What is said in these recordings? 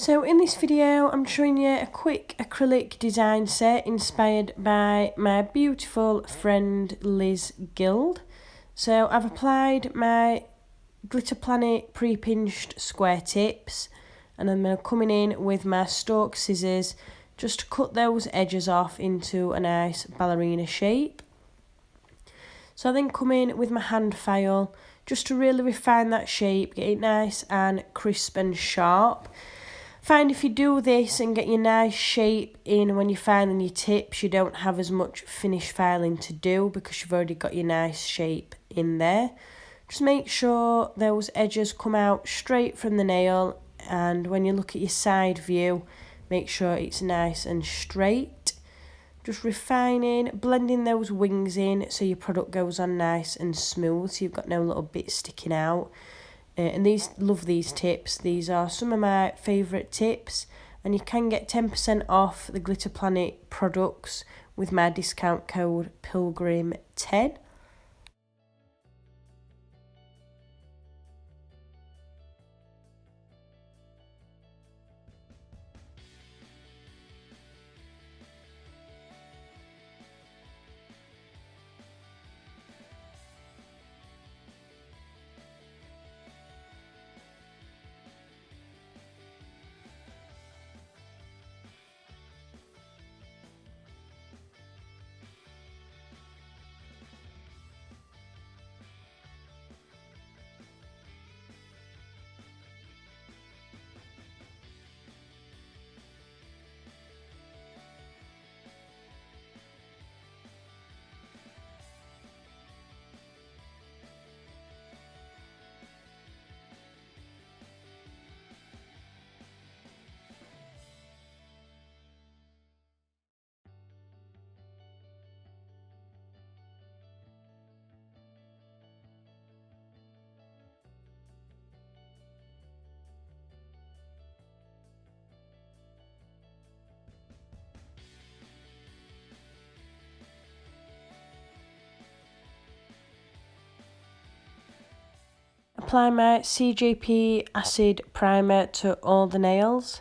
So in this video I'm showing you a quick acrylic design set inspired by my beautiful friend Liz Guild. So I've applied my Glitter Planet pre-pinched square tips and I'm coming in with my Stork scissors just to cut those edges off into a nice ballerina shape. So I then come in with my hand file just to really refine that shape, get it nice and crisp and sharp. Find if you do this and get your nice shape in when you're filing your tips, you don't have as much finish filing to do because you've already got your nice shape in there. Just make sure those edges come out straight from the nail, and when you look at your side view, make sure it's nice and straight. Just refining, blending those wings in so your product goes on nice and smooth, so you've got no little bits sticking out. And love these tips. These are some of my favourite tips, and you can get 10% off the Glitter Planet products with my discount code Pilgrim10. Apply my CJP acid primer to all the nails.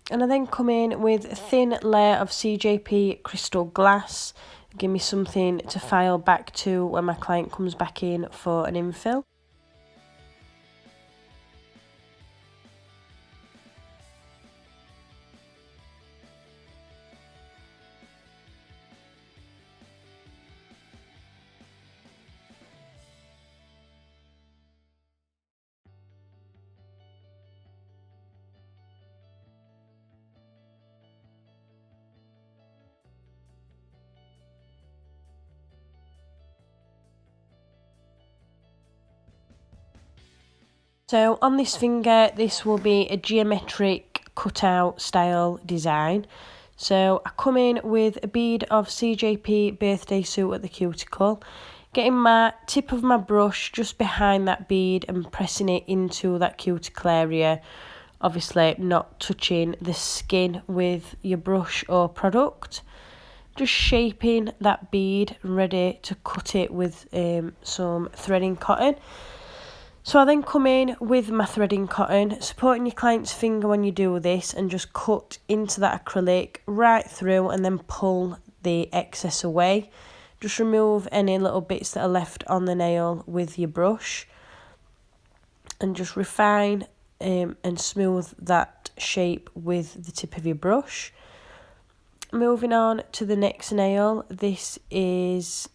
And I then come in with a thin layer of CJP crystal glass. Give me something to file back to when my client comes back in for an infill. So on this finger, this will be a geometric cutout style design. So I come in with a bead of CJP birthday suit at the cuticle, getting my tip of my brush just behind that bead and pressing it into that cuticle area. Obviously not touching the skin with your brush or product. Just shaping that bead, ready to cut it with some threading cotton. So I then come in with my threading cotton, supporting your client's finger when you do this, and just cut into that acrylic right through and then pull the excess away. Just remove any little bits that are left on the nail with your brush and just refine and smooth that shape with the tip of your brush. Moving on to the next nail, this is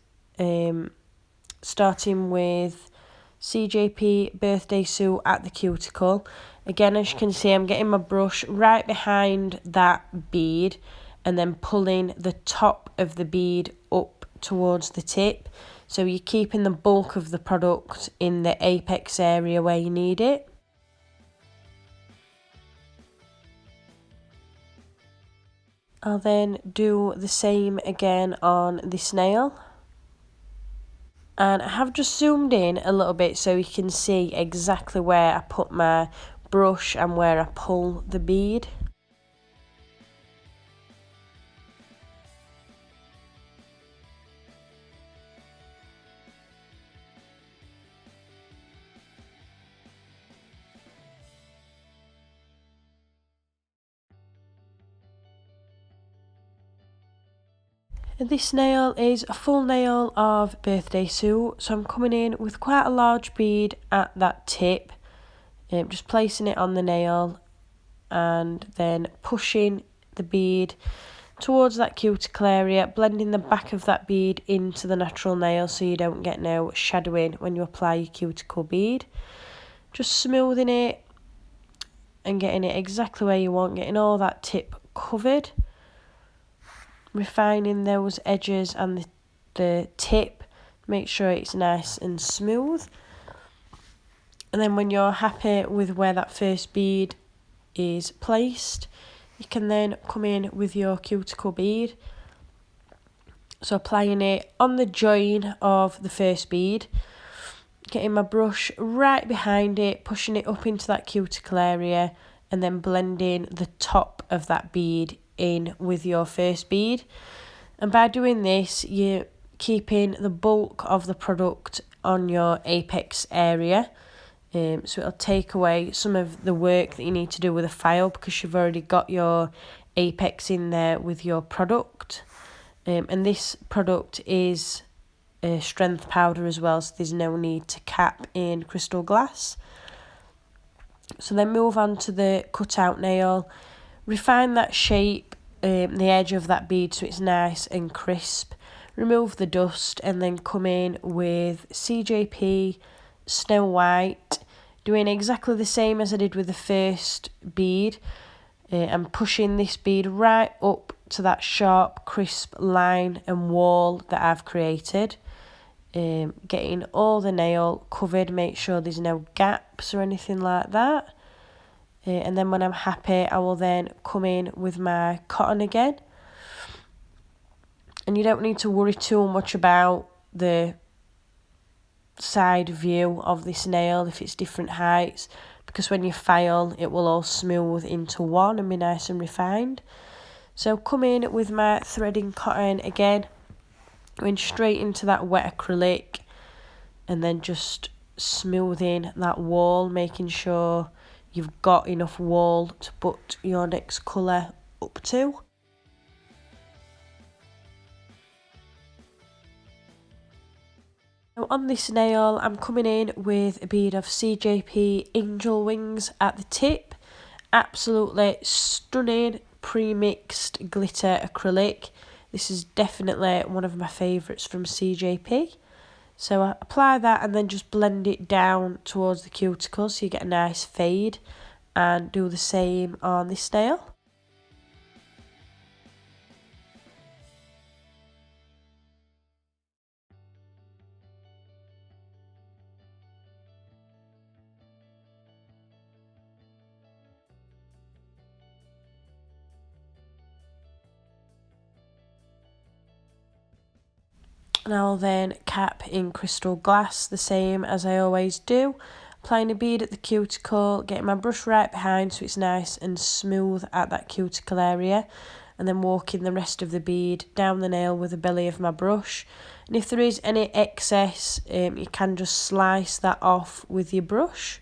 starting with CJP birthday suit at the cuticle. Again, as you can see, I'm getting my brush right behind that bead and then pulling the top of the bead up towards the tip. So you're keeping the bulk of the product in the apex area where you need it. I'll then do the same again on this nail. And I have just zoomed in a little bit so you can see exactly where I put my brush and where I pull the bead. And this nail is a full nail of birthday suit, so I'm coming in with quite a large bead at that tip, just placing it on the nail and then pushing the bead towards that cuticle area, blending the back of that bead into the natural nail so you don't get no shadowing when you apply your cuticle bead. Just smoothing it and getting it exactly where you want, getting all that tip covered, refining those edges and the tip, make sure it's nice and smooth. And then when you're happy with where that first bead is placed, you can then come in with your cuticle bead. So applying it on the join of the first bead, getting my brush right behind it, pushing it up into that cuticle area, and then blending the top of that bead in with your first bead. And by doing this, you're keeping the bulk of the product on your apex area. So it'll take away some of the work that you need to do with a file because you've already got your apex in there with your product. And this product is a strength powder as well, so there's no need to cap in crystal glass. So then move on to the cutout nail, refine that shape, the edge of that bead so it's nice and crisp. Remove the dust and then come in with CJP Snow White, doing exactly the same as I did with the first bead. I'm pushing this bead right up to that sharp, crisp line and wall that I've created. Getting all the nail covered, make sure there's no gaps or anything like that. And then when I'm happy, I will then come in with my cotton again. And you don't need to worry too much about the side view of this nail if it's different heights, because when you file it will all smooth into one and be nice and refined. So come in with my threading cotton again, going straight into that wet acrylic and then just smoothing that wall, making sure you've got enough wall to put your next colour up to. Now on this nail, I'm coming in with a bead of CJP Angel Wings at the tip. Absolutely stunning pre-mixed glitter acrylic. This is definitely one of my favourites from CJP. So I apply that and then just blend it down towards the cuticle so you get a nice fade, and do the same on this nail. And I'll then cap in crystal glass the same as I always do. Applying a bead at the cuticle, getting my brush right behind so it's nice and smooth at that cuticle area, and then walking the rest of the bead down the nail with the belly of my brush. And if there is any excess, you can just slice that off with your brush.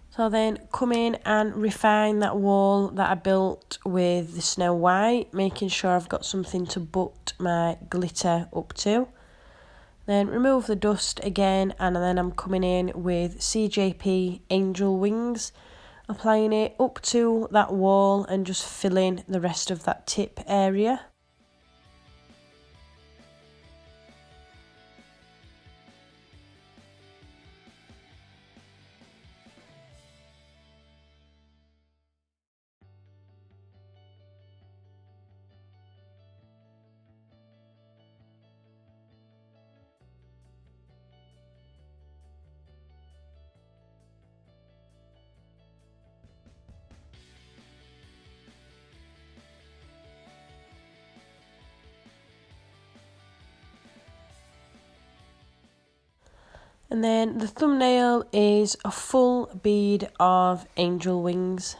So I'll then come in and refine that wall that I built with the Snow White, making sure I've got something to butt my glitter up to. Then remove the dust again, and then I'm coming in with CJP Angel Wings, applying it up to that wall and just filling the rest of that tip area. And then the thumbnail is a full bead of angel wings.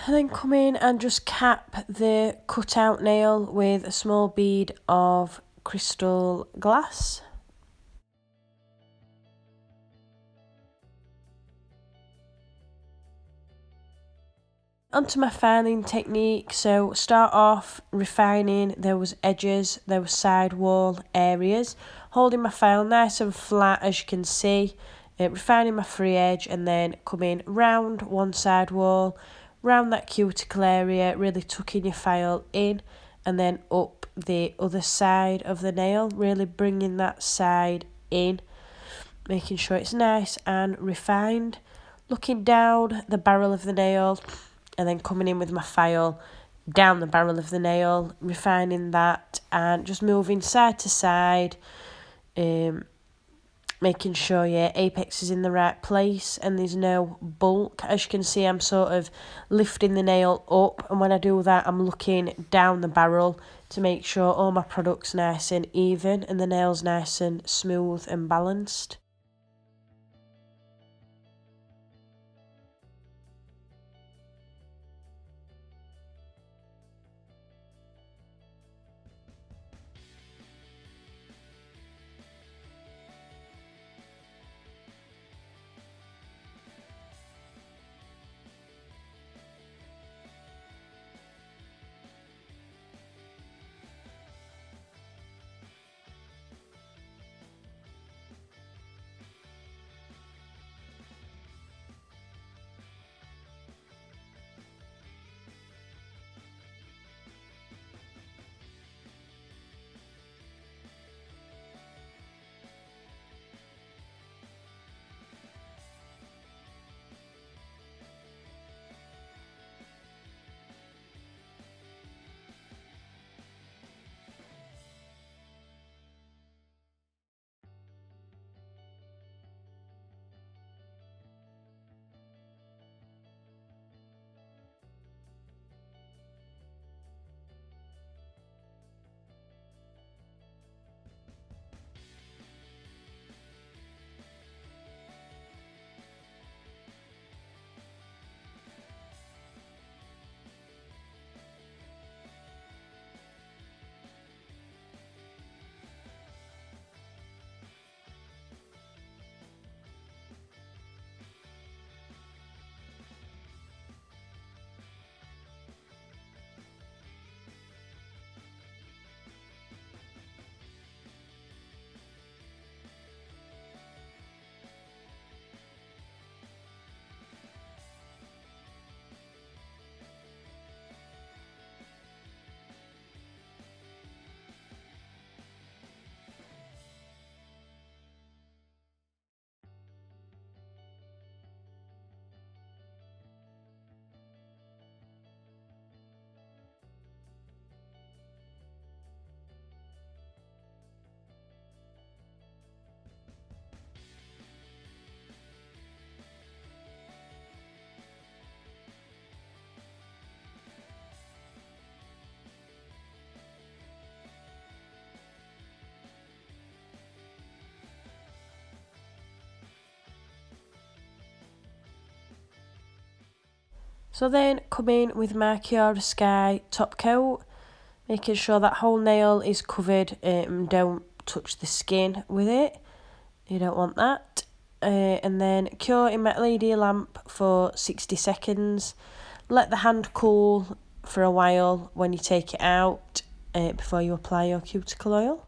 And then come in and just cap the cutout nail with a small bead of crystal glass. Onto my filing technique. So start off refining those edges, those sidewall areas, holding my file nice and flat as you can see, refining my free edge, and then coming round one sidewall, round that cuticle area, really tucking your file in, and then up the other side of the nail, really bringing that side in, making sure it's nice and refined, looking down the barrel of the nail, and then coming in with my file down the barrel of the nail, refining that, and just moving side to side, making sure your apex is in the right place and there's no bulk. As you can see, I'm sort of lifting the nail up, and when I do that, I'm looking down the barrel to make sure all my product's nice and even and the nail's nice and smooth and balanced. So then come in with my Kiara Sky top coat, making sure that whole nail is covered, don't touch the skin with it, you don't want that. And then cure in my LED lamp for 60 seconds. Let the hand cool for a while when you take it out before you apply your cuticle oil.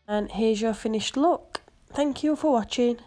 And here's your finished look. Thank you for watching.